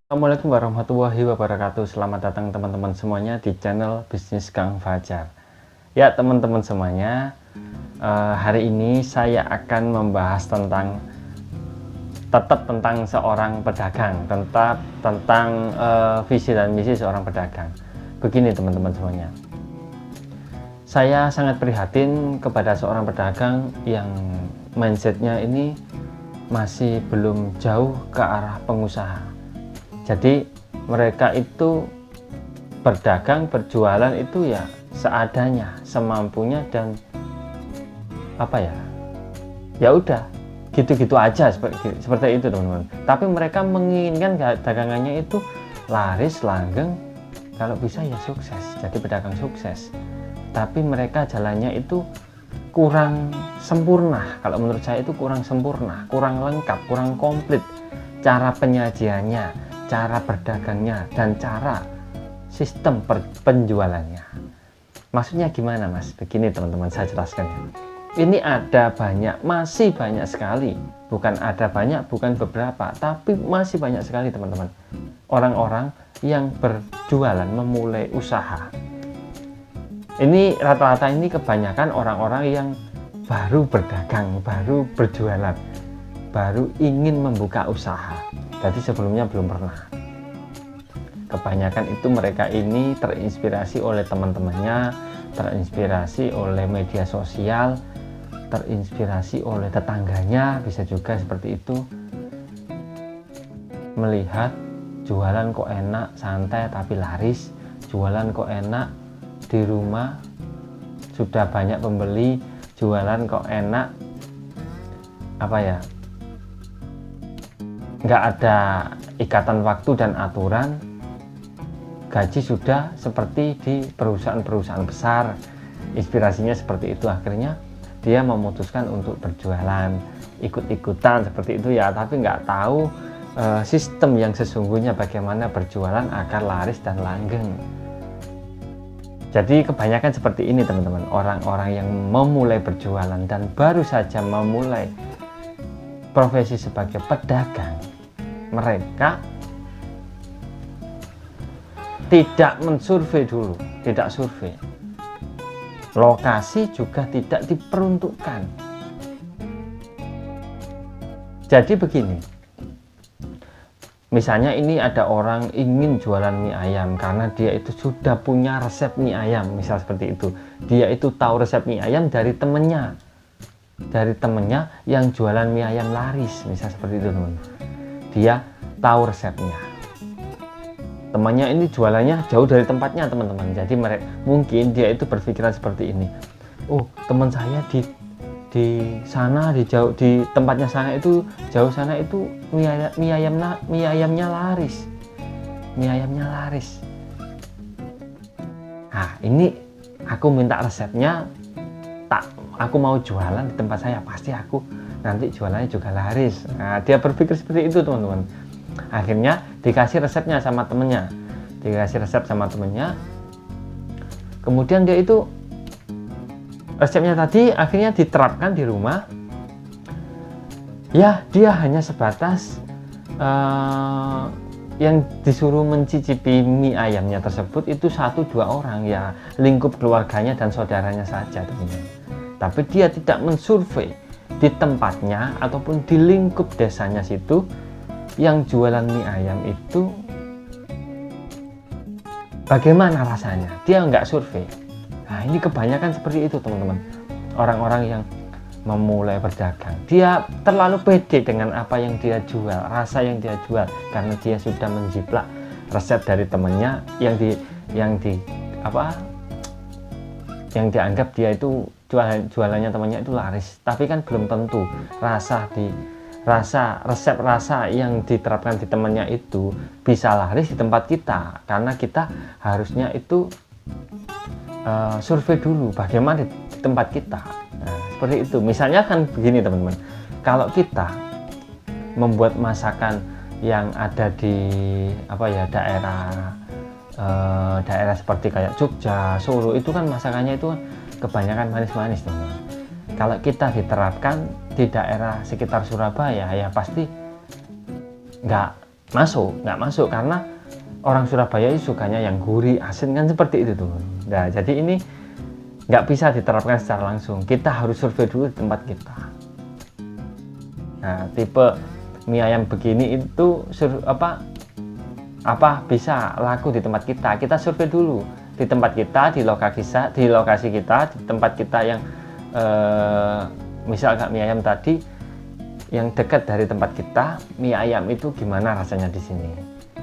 Assalamualaikum warahmatullahi wabarakatuh. Selamat datang teman-teman semuanya di channel Bisnis Kang Fajar. Ya teman-teman semuanya, hari ini saya akan membahas tentang seorang pedagang, tentang visi dan misi seorang pedagang. Begini teman-teman semuanya, saya sangat prihatin kepada seorang pedagang yang mindsetnya ini masih belum jauh ke arah pengusaha. Jadi mereka itu berdagang, berjualan itu ya seadanya, semampunya, dan ya udah gitu-gitu aja, seperti itu teman-teman. Tapi mereka menginginkan dagangannya itu laris, langgeng, kalau bisa ya sukses, jadi pedagang sukses. Tapi mereka jalannya itu kurang sempurna. Kalau menurut saya itu kurang sempurna, kurang lengkap, kurang komplit cara penyajiannya, cara berdagangnya, dan cara sistem penjualannya. Maksudnya gimana mas? Begini teman-teman, saya jelaskan ya. Ini ada banyak, masih banyak sekali, bukan ada banyak, bukan beberapa, tapi masih banyak sekali teman-teman, orang-orang yang berjualan, memulai usaha. Ini rata-rata ini kebanyakan orang-orang yang baru berdagang, baru berjualan, baru ingin membuka usaha. Jadi sebelumnya belum pernah. Kebanyakan itu mereka ini terinspirasi oleh teman-temannya, terinspirasi oleh media sosial, terinspirasi oleh tetangganya, bisa juga seperti itu. Melihat jualan kok enak, santai tapi laris, jualan kok enak, di rumah sudah banyak pembeli, jualan kok enak, nggak ada ikatan waktu dan aturan, gaji sudah seperti di perusahaan-perusahaan besar. Inspirasinya seperti itu, akhirnya dia memutuskan untuk berjualan, ikut-ikutan seperti itu ya, tapi nggak tahu sistem yang sesungguhnya bagaimana berjualan agar laris dan langgeng. Jadi kebanyakan seperti ini teman-teman, orang-orang yang memulai berjualan dan baru saja memulai profesi sebagai pedagang, mereka tidak mensurvei dulu, tidak survei. Lokasi juga tidak diperuntukkan. Jadi begini, misalnya ini ada orang ingin jualan mie ayam karena dia itu sudah punya resep mie ayam, misal seperti itu. Dia itu tahu resep mie ayam dari temennya yang jualan mie ayam laris, misal seperti itu teman. Dia tahu resepnya, temannya ini jualannya jauh dari tempatnya teman-teman. Jadi mungkin dia itu berpikiran seperti ini, oh teman saya di sana, di tempatnya sana itu, jauh sana itu mie ayamnya laris. Nah ini aku minta resepnya, aku mau jualan di tempat saya, pasti aku nanti jualannya juga laris. Nah, dia berpikir seperti itu teman-teman. Akhirnya dikasih resepnya sama temennya, kemudian dia itu resepnya tadi akhirnya diterapkan di rumah. Ya dia hanya sebatas yang disuruh mencicipi mie ayamnya tersebut itu 1-2 orang, ya lingkup keluarganya dan saudaranya saja teman-teman. Tapi dia tidak mensurvei di tempatnya ataupun di lingkup desanya situ yang jualan mie ayam itu bagaimana rasanya, dia nggak survei. Nah ini kebanyakan seperti itu teman-teman, orang-orang yang memulai berdagang, dia terlalu pede dengan apa yang dia jual, rasa yang dia jual, karena dia sudah menjiplak resep dari temannya yang dianggap dia itu jualannya temannya itu laris. Tapi kan belum tentu resep rasa yang diterapkan di temannya itu bisa laris di tempat kita, karena kita harusnya itu survei dulu bagaimana di tempat kita. Nah, seperti itu. Misalnya kan begini teman-teman, kalau kita membuat masakan yang ada di daerah seperti kayak Jogja, Solo, itu kan masakannya itu kebanyakan manis-manis teman-teman. Kalau kita diterapkan di daerah sekitar Surabaya, ya pasti nggak masuk karena orang Surabaya itu sukanya yang gurih, asin kan seperti itu tuh. Nah, jadi ini nggak bisa diterapkan secara langsung. Kita harus survei dulu di tempat kita. Nah, tipe mie ayam begini itu bisa laku di tempat kita. Kita survei dulu di tempat kita, di lokasi kita, di tempat kita yang misal mie ayam tadi yang dekat dari tempat kita, mie ayam itu gimana rasanya di sini,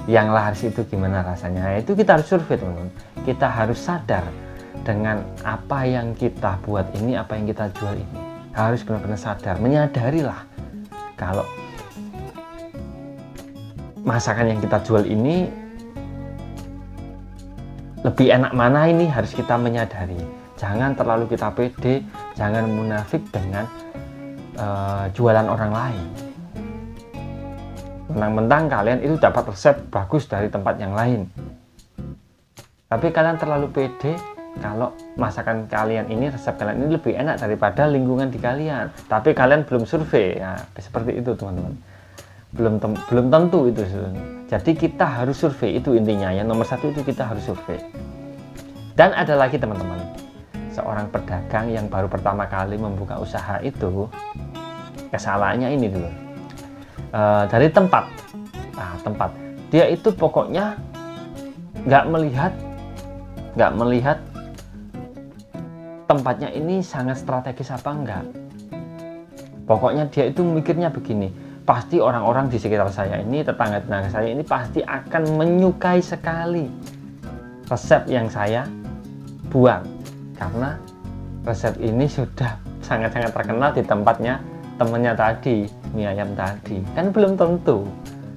yang laris itu gimana rasanya. Itu kita harus survei, teman-teman. Kita harus sadar dengan apa yang kita buat ini, apa yang kita jual ini. Harus benar-benar sadar, menyadarilah kalau masakan yang kita jual ini lebih enak mana, ini harus kita menyadari. Jangan terlalu kita pede, jangan munafik dengan jualan orang lain. Mentang-mentang kalian itu dapat resep bagus dari tempat yang lain, tapi kalian terlalu pede kalau masakan kalian ini, resep kalian ini lebih enak daripada lingkungan di kalian, tapi kalian belum survei. Ya, seperti itu teman-teman. Belum tentu itu. Jadi kita harus survei, itu intinya. Yang nomor satu itu kita harus survei. Dan ada lagi teman-teman, seorang pedagang yang baru pertama kali membuka usaha itu kesalahannya ini dulu, dari tempat. Tempat dia itu pokoknya nggak melihat tempatnya ini sangat strategis apa enggak. Pokoknya dia itu mikirnya begini, pasti orang-orang di sekitar saya ini, tetangga-tetangga saya ini pasti akan menyukai sekali resep yang saya buat, karena resep ini sudah sangat-sangat terkenal di tempatnya temennya tadi, mie ayam tadi. Kan belum tentu.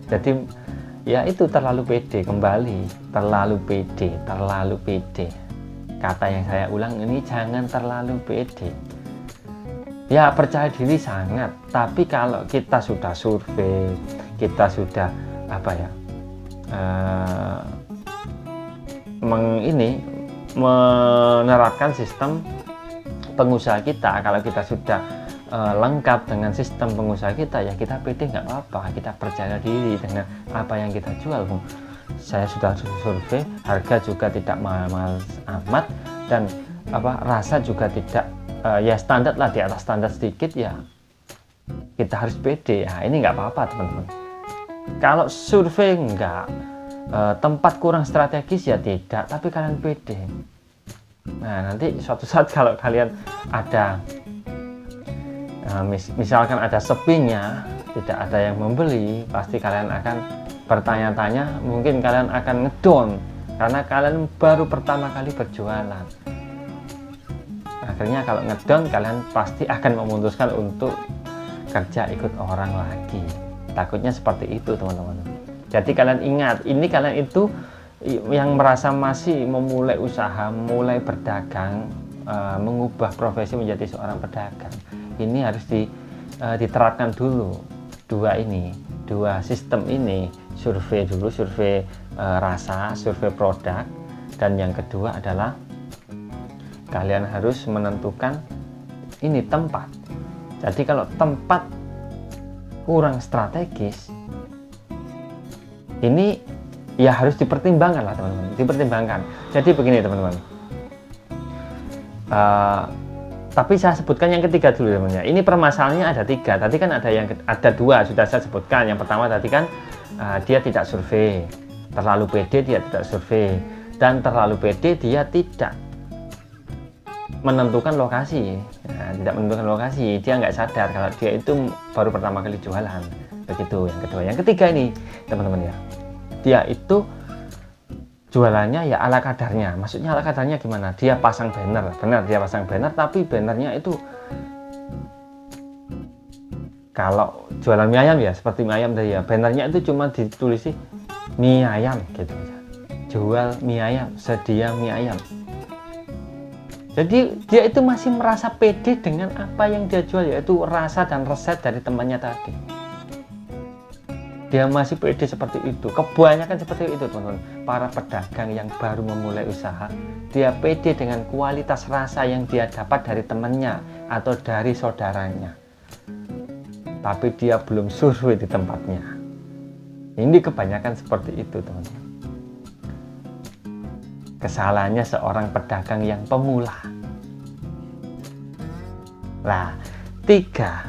Jadi ya itu terlalu pede, kembali terlalu pede. Kata yang saya ulang ini, jangan terlalu pede. Ya, percaya diri sangat, tapi kalau kita sudah survei, kita sudah menerapkan sistem pengusaha kita, kalau kita sudah lengkap dengan sistem pengusaha kita, ya kita pede nggak apa-apa, kita percaya diri dengan apa yang kita jual. Saya sudah survei, harga juga tidak mahal amat, dan rasa juga tidak ya standar lah, di atas standar sedikit, ya kita harus pede. Ya, ini nggak apa-apa teman-teman. Kalau survei enggak, tempat kurang strategis ya tidak, tapi kalian pede. Nah, nanti suatu saat kalau kalian ada misalkan ada sepinya, tidak ada yang membeli, pasti kalian akan bertanya-tanya, mungkin kalian akan ngedown karena kalian baru pertama kali berjualan. Akhirnya kalau ngedown, kalian pasti akan memutuskan untuk kerja ikut orang lagi. Takutnya seperti itu teman-teman. Jadi kalian ingat, ini kalian itu yang merasa masih memulai usaha, mulai berdagang, mengubah profesi menjadi seorang pedagang, ini harus diterapkan dulu dua sistem ini. Survei dulu, survei rasa, survei produk, dan yang kedua adalah kalian harus menentukan ini tempat. Jadi kalau tempat kurang strategis, ini ya harus dipertimbangkan lah teman-teman, dipertimbangkan. Jadi begini teman-teman, tapi saya sebutkan yang ketiga dulu teman-teman. Ini permasalahannya ada tiga. Tadi kan ada dua sudah saya sebutkan. Yang pertama tadi kan dia tidak survei, terlalu pede dia tidak survei, dan terlalu pede dia tidak menentukan lokasi. Nah, tidak menentukan lokasi, dia nggak sadar kalau dia itu baru pertama kali jualan. Begitu yang kedua. Yang ketiga ini teman-teman ya, dia itu jualannya ya ala kadarnya. Maksudnya ala kadarnya gimana? Dia pasang banner, benar dia pasang banner, tapi bannernya itu kalau jualan mie ayam ya seperti mie ayam tadi ya, bannernya itu cuma ditulisi mie ayam gitu, jual mie ayam, sedia mie ayam. Jadi dia itu masih merasa pede dengan apa yang dia jual, yaitu rasa dan resep dari temannya tadi. Dia masih pede seperti itu. Kebanyakan seperti itu teman-teman. Para pedagang yang baru memulai usaha, dia pede dengan kualitas rasa yang dia dapat dari temannya atau dari saudaranya, tapi dia belum survei di tempatnya. Ini kebanyakan seperti itu, teman-teman. Kesalahannya seorang pedagang yang pemula. Nah, tiga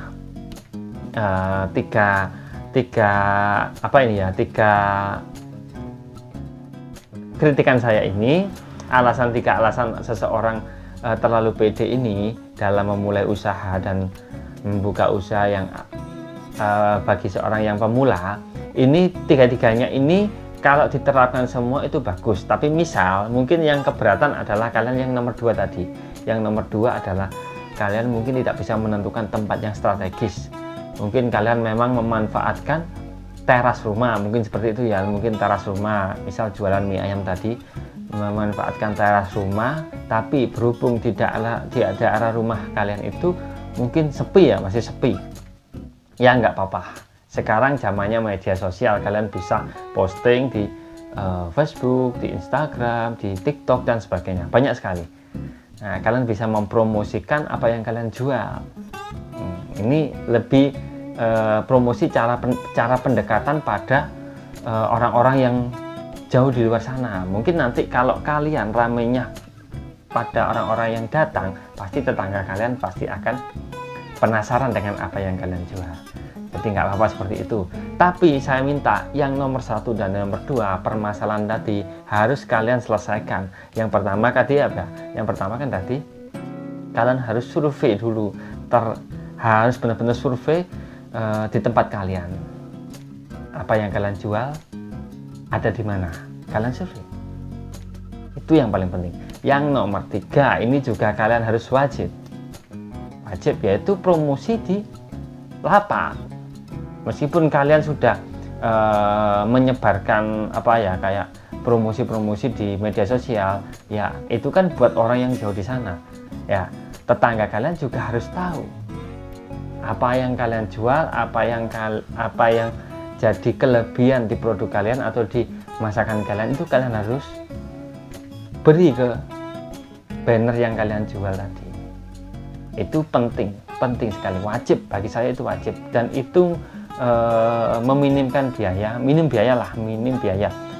kritikan saya ini, tiga alasan seseorang terlalu pede ini dalam memulai usaha dan membuka usaha yang bagi seorang yang pemula. Ini tiga-tiganya ini kalau diterapkan semua itu bagus, tapi misal mungkin yang keberatan adalah kalian yang nomor 2 tadi. Yang nomor 2 adalah kalian mungkin tidak bisa menentukan tempat yang strategis. Mungkin kalian memang memanfaatkan teras rumah, mungkin seperti itu ya, mungkin teras rumah, misal jualan mie ayam tadi, memanfaatkan teras rumah, tapi berhubung di daerah rumah kalian itu mungkin sepi ya, masih sepi. Ya nggak apa-apa. Sekarang zamannya media sosial, kalian bisa posting di Facebook, di Instagram, di TikTok dan sebagainya, banyak sekali. Nah, kalian bisa mempromosikan apa yang kalian jual. Ini lebih promosi cara pendekatan pada orang-orang yang jauh di luar sana. Mungkin nanti kalau kalian ramenya pada orang-orang yang datang, pasti tetangga kalian pasti akan penasaran dengan apa yang kalian jual. Jadi nggak apa-apa seperti itu. Tapi saya minta yang nomor 1 dan nomor 2 permasalahan tadi harus kalian selesaikan. Yang pertama tadi apa? Yang pertama kan tadi kalian harus survei dulu. Harus benar-benar survei di tempat kalian. Apa yang kalian jual ada di mana? Kalian survei. Itu yang paling penting. Yang nomor 3 ini juga kalian harus wajib, yaitu promosi di lapak. Meskipun kalian sudah menyebarkan kayak promosi-promosi di media sosial, ya itu kan buat orang yang jauh di sana. Ya, tetangga kalian juga harus tahu apa yang kalian jual, apa yang jadi kelebihan di produk kalian atau di masakan kalian, itu kalian harus beri ke banner yang kalian jual tadi. Itu penting sekali, wajib, bagi saya itu wajib, dan itu meminimkan biaya, minim biaya,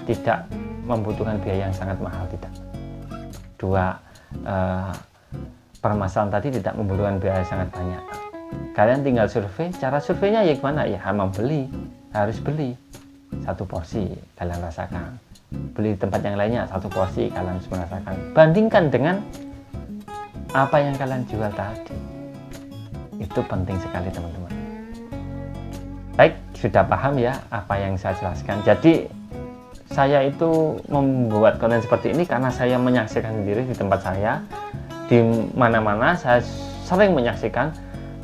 tidak membutuhkan biaya yang sangat mahal, tidak. 2 permasalahan tadi tidak membutuhkan biaya sangat banyak. Kalian tinggal survei. Cara surveinya ya gimana? Ya harus beli 1 porsi, kalian rasakan. Beli di tempat yang lainnya 1 porsi, kalian harus merasakan. Bandingkan dengan apa yang kalian jual tadi. Itu penting sekali, teman-teman. Baik, sudah paham ya apa yang saya jelaskan. Jadi saya itu membuat konten seperti ini karena saya menyaksikan sendiri di tempat saya. Di mana-mana saya sering menyaksikan,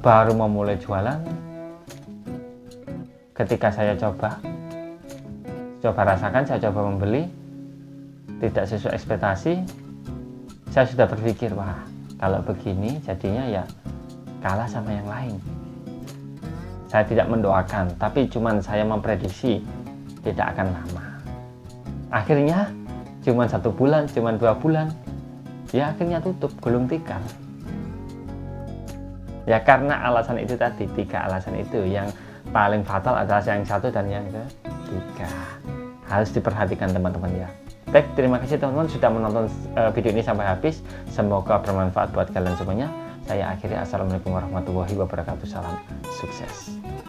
baru memulai jualan, ketika saya coba rasakan, saya coba membeli, tidak sesuai ekspektasi, saya sudah berpikir, wah kalau begini jadinya ya kalah sama yang lain. Saya tidak mendoakan, tapi cuman saya memprediksi tidak akan lama. Akhirnya cuman 1 bulan, cuman 2 bulan, ya akhirnya tutup, gulung tikar. Ya karena alasan itu tadi, 3 alasan itu. Yang paling fatal adalah yang 1 dan yang ketiga. Harus diperhatikan, teman-teman ya. Baik, terima kasih teman-teman sudah menonton video ini sampai habis. Semoga bermanfaat buat kalian semuanya. Saya akhiri, assalamualaikum warahmatullahi wabarakatuh. Salam sukses.